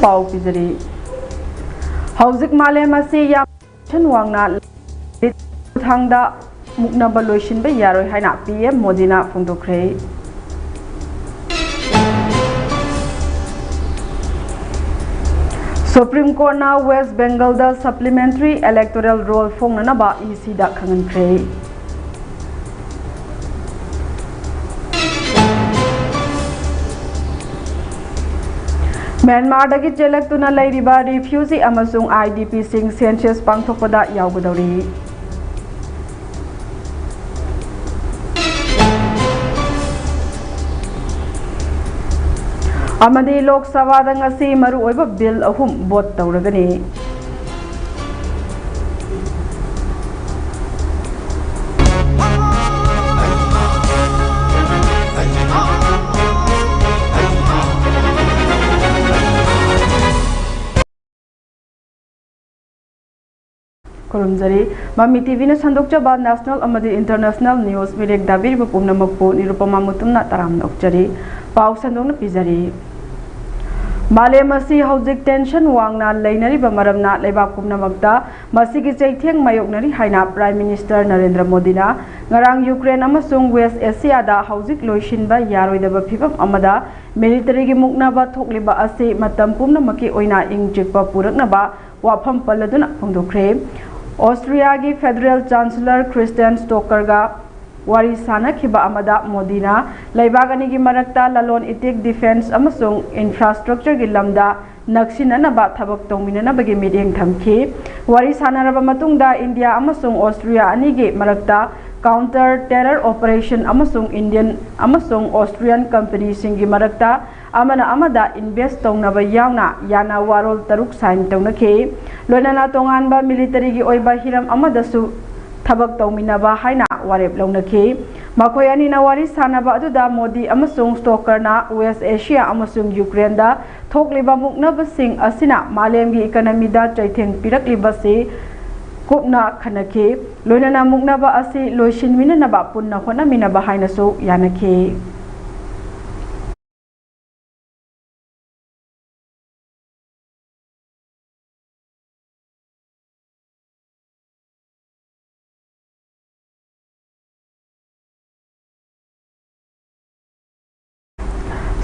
पाउ पिजरी हौजिक मालेम असी याम वांगना थांगदा मुकनबा लोइसिनबा यारोय हाइना PM मोदीना फोंदोखरे supreme court ना वेस्ट बंगाल दा सप्लीमेंटरी इलेक्टोरल रोल फोंगनबा ईसी दा खंगनखरे म्यांमार दगी चेलक्तुना लैरिबा रिफ्यूजी अमसुंग आईडीपी सिंग सेंसस पांगथोकपदा यावगदौरी अमदी लोकसभा दंगसी मरु ओइबा बिल अहुम वोट तौरगनी खुरुमजरी ममी टीवी ने संदोकचबा नेशनल अमदी इंटरनेशनल न्यूज मिरेक दाबिरिबा पुमनमकपु निरुपमा मुतुमना तराम नोकचरी पाउ संदोकना पिजरी मालेम असी हौजिक टेंशन वांगना लेनरिबा मरमना लेबाक पुमनमकता मसिगी चैथेंग मायोकनरी हाइना प्राइम मिनिस्टर नरेंद्र मोदीना ngarang यूक्रेन अमसुंग वेस्ट एशिया दा हौजिक लोइसिनबा यारोइदबा फिबम अमदा मिलिटरी गी मुकनबा थोकलिबा असी मतम पुमनमकी ओइना इंगजिकपा पुरकनबा वाफम पल्लदुना फोंदोखरे ऑस्ट्रिया की फेडरल चांसलर क्रिस्टियन स्टोकरगा वारी सानखिबा अमदा मोदीना लैबागनी की मरक्ता ललोन इतिक डिफेंस अमसुंग इंफ्रास्ट्रक्चर की लमदा नक्सिननबा थबक तौमिननबगी मीटिंग थमखी वारी सानरबा मतुंगदा इंडिया अमसुंग ऑस्ट्रिया अनी की मरक्ता काउंटर टेरर ऑपरेशन अमसुंग इंडियन अमसुंग ऑस्ट्रियन कंपनी सिंगी मरक्ता अमना अमदा इन्वेस्ट तौनबा यावना याना वारोल तरुक साइन तौनखे लोनना तोंगानबा मिलिटरी की ओइबा हिरम अमदसु थबक तौमिनबा हाइना वारेप लौनखे मखोय अनिना वारी सानबा अदुदा मोदी अमसुंग स्टोकरना वेस्ट एशिया अमसुंग यूक्रेन दा थोकलिबा मुकनबसिंग असिना मालेमगी इकोनॉमी दा चैथेंग पिरकलिबसे कुपना खनखे लोनना मुकनबा असि लोइसिनमिननबा पुन्ना होनमिनबा हाइनसु यानखे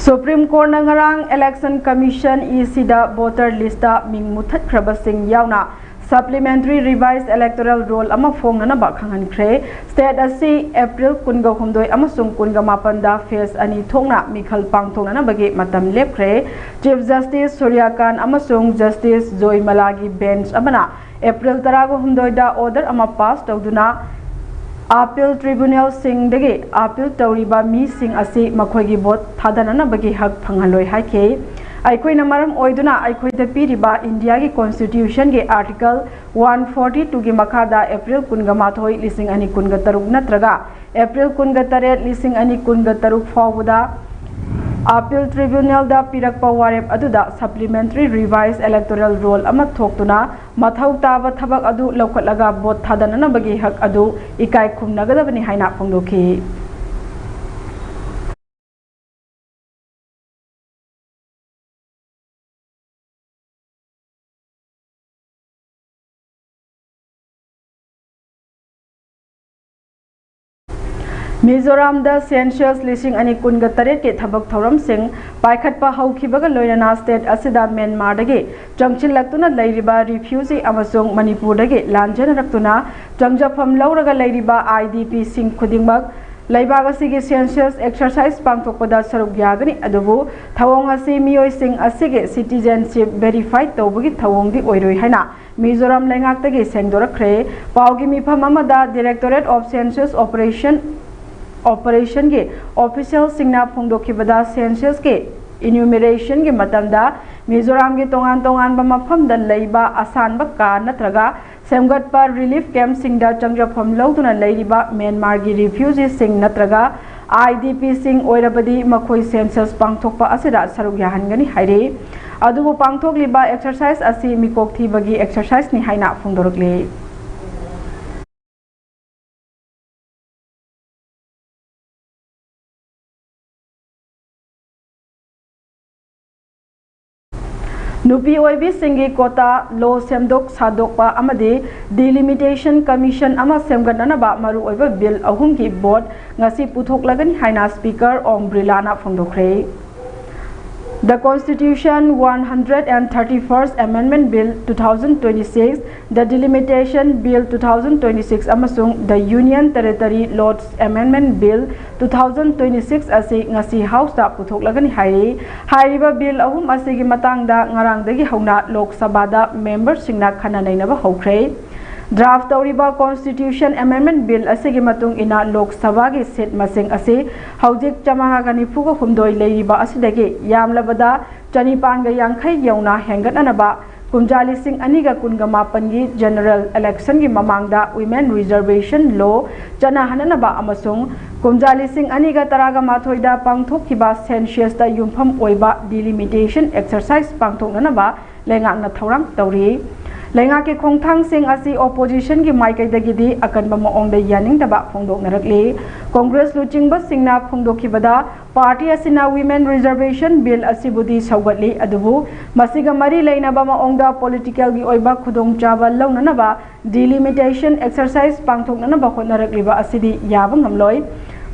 सुप्रीम कोर्ट नंगरांग इलेक्शन कमीशन ईसी दा वोटर लिस्ट दा मिंग मुथतख्रबसिंग यावना सप्लीमेंटरी रिवाइज इलेक्टोरल रोल अमा फोंगनबा खंगनख्रे स्टेट असी अप्रैल 19 अमसुंग 19 दा फेस अनि थोंगना मिखल पांगथोंगनबगे मतम लेपख्रे चीफ जस्टिस सूर्यकांत अमसुंग जस्टिस जोयमलागी बेंच अमना अप्रैल 19 दा ऑर्डर अमा पास तौदुना अपील ट्रिब्यूनल सिंगदगी अपील तौरिबा मी सिंग असी मखोगी वोट थादननबगी हक फंगहलोय हाइखे अखोइना मरम ओइदुना अखोइदा पीरिबा इंडिया की कॉन्स्टिट्यूशन के आर्टिकल 142 की मखादा अप्रैल 19 लिसिंग अनि 19 नत्रगा अप्रैल 19 लिसिंग अनि 19 फाउबदा अपील ट्रिब्यूनल दा पिरकपा वारेप अदुदा सप्लीमेंटरी रिवाइज इलेक्टोरल रोल अमा थोक्तुना मथौ ताबा थबक अदु लौखटलगा वोट थादननबगी हक अदु इकाय खुमनगदबनी हाइना फोंदोखी मिजोराम दा सेंसस लिसिंग अनि कुनगा तरेट के थबक थौरम सिंह पाइखटपा हौखिबगा लोयना स्टेट असिदा म्यांमार दगे चंगचिलक्तुना लैरिबा रिफ्यूजी अमसुंग मणिपुर दगे लांजनरक्तुना चंगजफम लौरगा लैरिबा आईडीपी सिंह खुदिंगमक लैबाग असिगे सेंसस एक्सरसाइज पांगथोकपदा सरुक यागनी अदुबु थवोंग असि मियोय सिंह असिगे सिटीजनशिप वेरीफाइड तौबगी थवोंगदी ओइरोय हाइना मिजोराम लैंगाक्तगे सेंगदोरखरे पावगी मिफम अमदा डायरेक्टोरेट ऑफ सेंसस ऑपरेशन के ऑफिशियल सिंगना फोंदोखिबदा सेंसस के इन्यूमरेशन के मतमदा मिजोराम के तोंगान तोंगान मफम दा लैबा आसानबा का नत्रगा सेमगटपा रिलीफ कैंप सिंगदा चंगजफम लौदुना लैरिबा म्यांमार की रिफ्यूजी सिंग नत्रगा आईडीपी सिंग ओइरबदी मखोई सेंसस पांगथोकपा असिदा सरुक याहनगनी हाइरे अदुबु पांगथोकलिबा एक्सरसाइज असि मिकोकथीबगी एक्सरसाइज नि हाइना फोंदोरकले नुपी ओइबी सिंगी कोटा लो सेमदोक सादोकपा अमदि डिलिमिटेशन कमीशन अमा सेमगननबा मरु ओइबा बिल अहुम की board ngasi puthokлагani haina speaker Om Brilana phongdokre. The Constitution 131st Amendment Bill 2026, the Delimitation Bill 2026 amasung the Union Territory Laws Amendment Bill 2026 asi ngasi House ta puthoklagani hairiba bill ahum asigi matangda ngarangdagi hauna Lok Sabha da members singna khana nainaba hokre. Draft tawriba Constitution Amendment Bill asigi matung ina Lok Sabha gi seat masing asi haujik chamanga gani phuga humdoi leiriba asidagi yamlabada chanipan ga yangkhai yauna hengatnanaba kumjali sing aniga kunga mapan gi general election gi mamangda women reservation law chana hananaba amasung kumjali sing aniga taraga mathoida pangthokhiba census da yumpham oiba delimitation exercise pangthoknanaba lengakna thorang tawri. Lenga ke khongthang sing asi opposition gi maikai dagidi akanba maong da yaning daba phongdok narakli. Congress luchingba singna phongdokhibada party asina women reservation bill asibudi saugatli adubu masiga mari leinaba maong da political gi oiba khudong chaba launanaba delimitation exercise pangthoknanaba honarakliba asidi yaba ngamloi.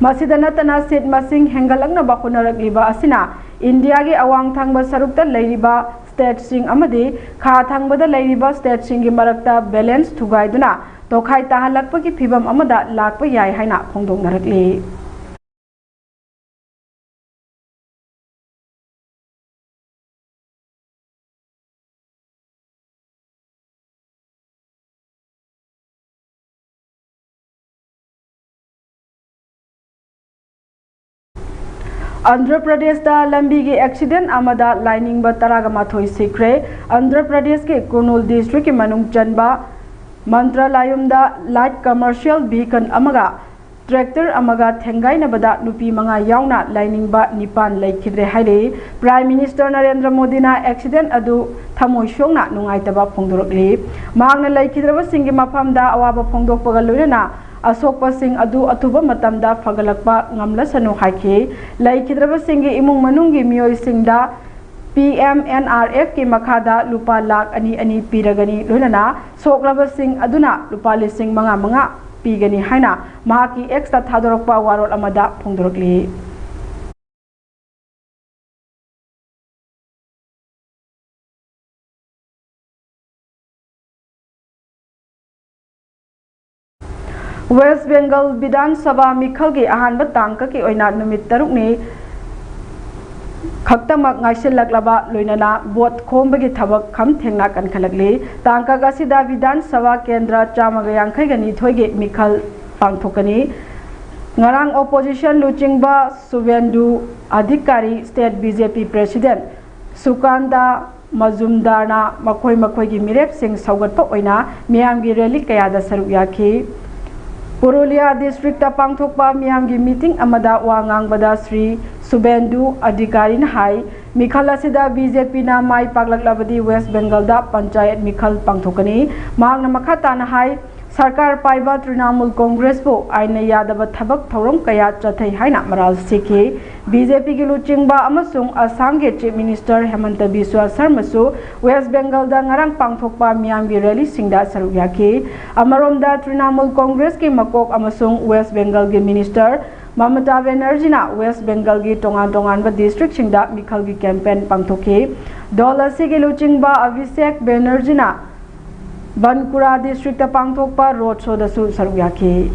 Masida natana seat masing hengalaknaba honarakliba asina India gi awang thangba sarukta leiriba state sing amadi kha thangbada leiriba state sing gi marakta balance thugaiduna tokhai tahalakpa ki phibam amada lakpa yai haina phongdok narakli. Andhra Pradesh da lambi gi accident amada lining ba taraga mathoi sikre. Andhra Pradesh ke Kurnool district ki manung chanba Mantralayum da light commercial vehicle amaga tractor amaga thengai na bada nupi manga yauna lining ba nipan laikhidre haire. Prime Minister Narendra Modi na accident adu thamoi shongna nungai taba phongdorokli. Maangna laikhidraba singi mafam da awaba phongdokpaga loina asokpa sing adu atuba matamda fagalakpa ngamla sanu haikhe. Laikhidraba singi imung manungi mioi singda PMNRF ki makhada lupa lakh ani piragani loinana sokraba sing aduna lupa lising manga pigani haina mahaki extra thadorokpa warol amada phongdorokli. West Bengal Vidhan Sabha Mikhal gi ahanba tangka ki oina numit taruk ni khaktamak ngaisillaklaba loinana vote khombagi thabak kham thengna kan khalakli. Tangka gasida Vidhan Sabha Kendra chamaga yangkhai gani thoige Mikhal pangthokani. Ngarang opposition luchingba Suvendu Adhikari State BJP President Sukanda Majumdarna makhoi gi mirep sing saugatpa oina miyamgi rally kayada saruk yakhi. Purulia district ta pangthokpa miyamgi meeting amada wangang bada Sri Subendu Adhikari hai Mikhal asida BJP na mai paklaklabadi West Bengal da panchayat Mikhal pangthokani. Mahakna makhata na hai sarkar paiba Trinamool Congress bo aina yadaba thabak thorom kaya chathai haina maral sikhi. BJP gi luchingba amasung Assam ge Chief Minister Hemanta Biswa Sarma su West Bengal da ngarang pangthokpa miyamgi rally singda saruk yakhi. Amarom da Trinamool Congress ki makok amasung West Bengal gi Minister Mamata Banerjee na West Bengal gi tongan ba district singda Mikhal gi campaign pangthokhi. Dol asigi luchingba Abhishek Banerjee na Bankura district ta pangthokpa road show da su saruk yakhi.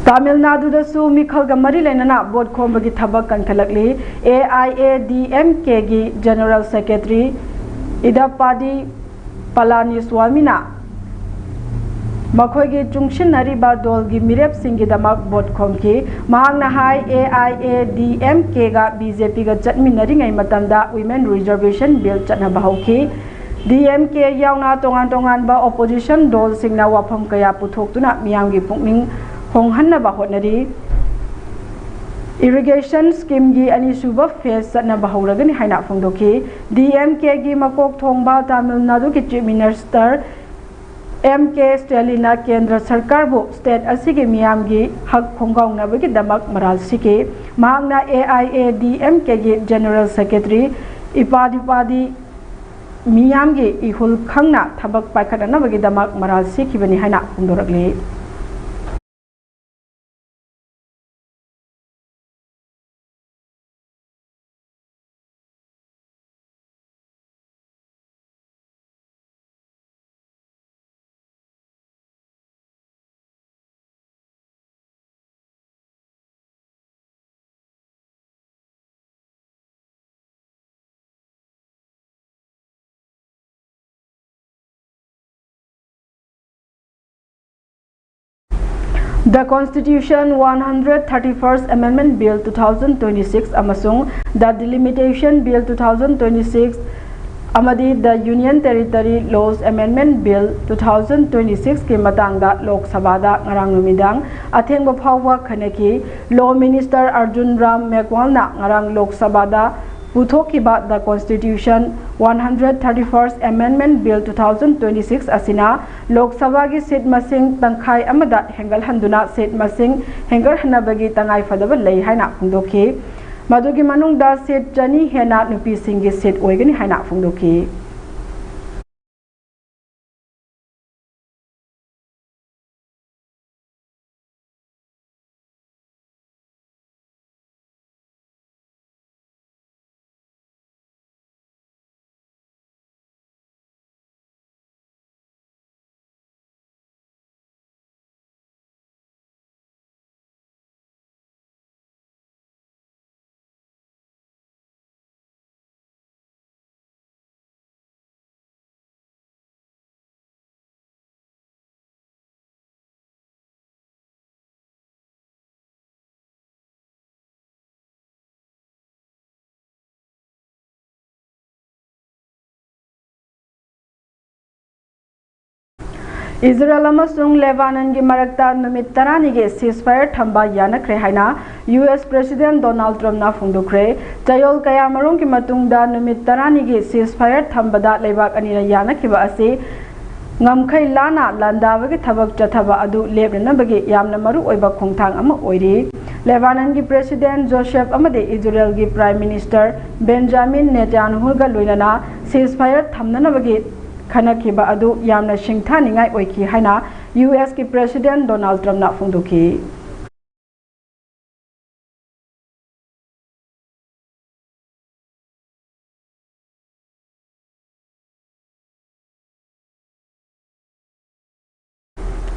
Tamil Nadu da su Mikhal ga mari lainana vote khombagi thabak kan khalakli. AIADMK gi General Secretary Idapadi Palaniswamy na makhoi gi chungshin nariba dol gi mirep singi damak vote khomki. Mahakna hai AIADMK ga BJP ga chatminari ngai matamda women reservation bill chatnaba hauki. DMK yauna tongan ba opposition dol singna wafam kaya puthoktuna miyamgi pukning honghanna ba hotnari. irrigation scheme gi ani suba phase na bahuragani haina phongdoki DMK gi makok thongba Tamil Nadu ki chief minister MK Stalina Kendra Sarkar bu state asigi miyam gi hak khonggaung na bagi damak maral siki mahakna AIA DMK gi general secretary ipadi miyam gi ihul khangna thabak paikhatna bagi damak maral siki bani haina phongdorakli The Constitution 131st Amendment Bill 2026 amasung the Delimitation Bill 2026 amadi the Union Territory Laws Amendment Bill 2026 ki matangda Lok Sabha da ngarang numidang athengba phawwa khanaki Law Minister Arjun Ram Meghwal na ngarang Lok Sabha da Puthokiba the Constitution 131st Amendment Bill 2026 asina Lok Sabha gi seat masing tangkhai amada hengal handuna seat masing hengar hanabagi tangai fadaba lei haina phungdoki madugi manung da seat jani hena nupi singi seat oigani haina phungdoki Israel amasung Lebanon gi marakta numit tarani gi ceasefire thamba yanakre haina US President Donald Trump na phungdukre tayol kaya marung gi matungda numit tarani gi ceasefire thambada leibak anina yanakiba ase ngamkhai lana landaba gi thabak chathaba adu lebrana bagi yamna maru oiba khongthang ama oiri Lebanon gi President Joseph amade Israel gi Prime Minister Benjamin Netanyahu ga loinana ceasefire thamnana bagi Khanakiba adu yamna shingthaningai oiki haina US ki President Donald Trump na phungduki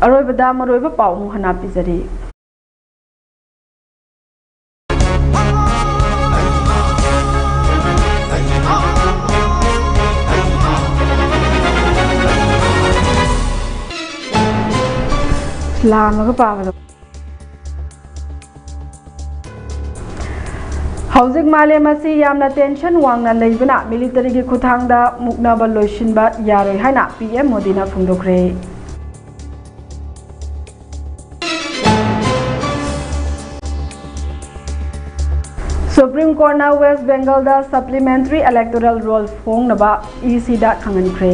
aroibada maroiba pau hana pizari Lama pawalo Housing Malemasi yamna tension wangna leibana military gi khuthangda muknaba loishinba yaroi haina PM Modi na phungdokre Supreme Court na West Bengal da supplementary electoral roll phongnaba EC da khangankre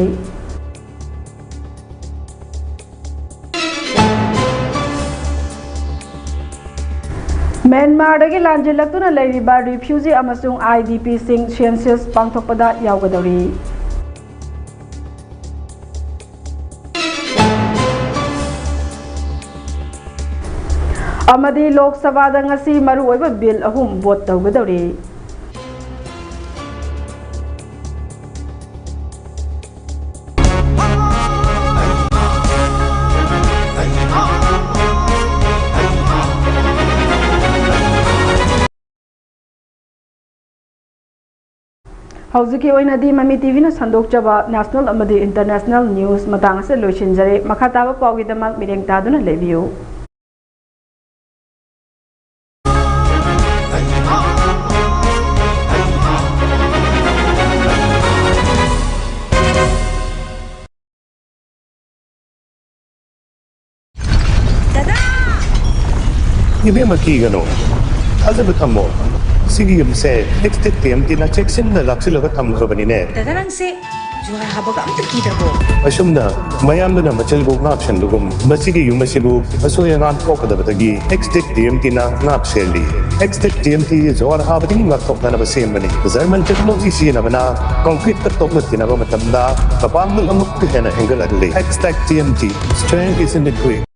Myanmar dagi lanjilakuna leiriba refugee amasung IDP sing census pangthokpada yawgadori amadi Lok Sabha da ngasi maru oiba bill ahum vote tawgadori Hauzuki oinadi Mami TV na sandokchaba national amadi international news matang se loishinjare makhataba pawgi damak mireng taduna lebiu Ibe maki gano Hazard Tamo, Sigim said, next TMT na checks in the Luxilla Company net. Tadarang se, Juhar Habag ang Takidabo. Asumna, Mayam na Machelbo Napshan Lugum, Masigi Yumasibu, Asoyan Poka the Batagi, Extit TMT na Napshelly. Extit TMT is all happening not top than of a same money. The Zerman technology in Avana, concrete the top of Tinavamatanda, the Pangal Amukana Engal Adley. Extit TMT, strength is in the quick.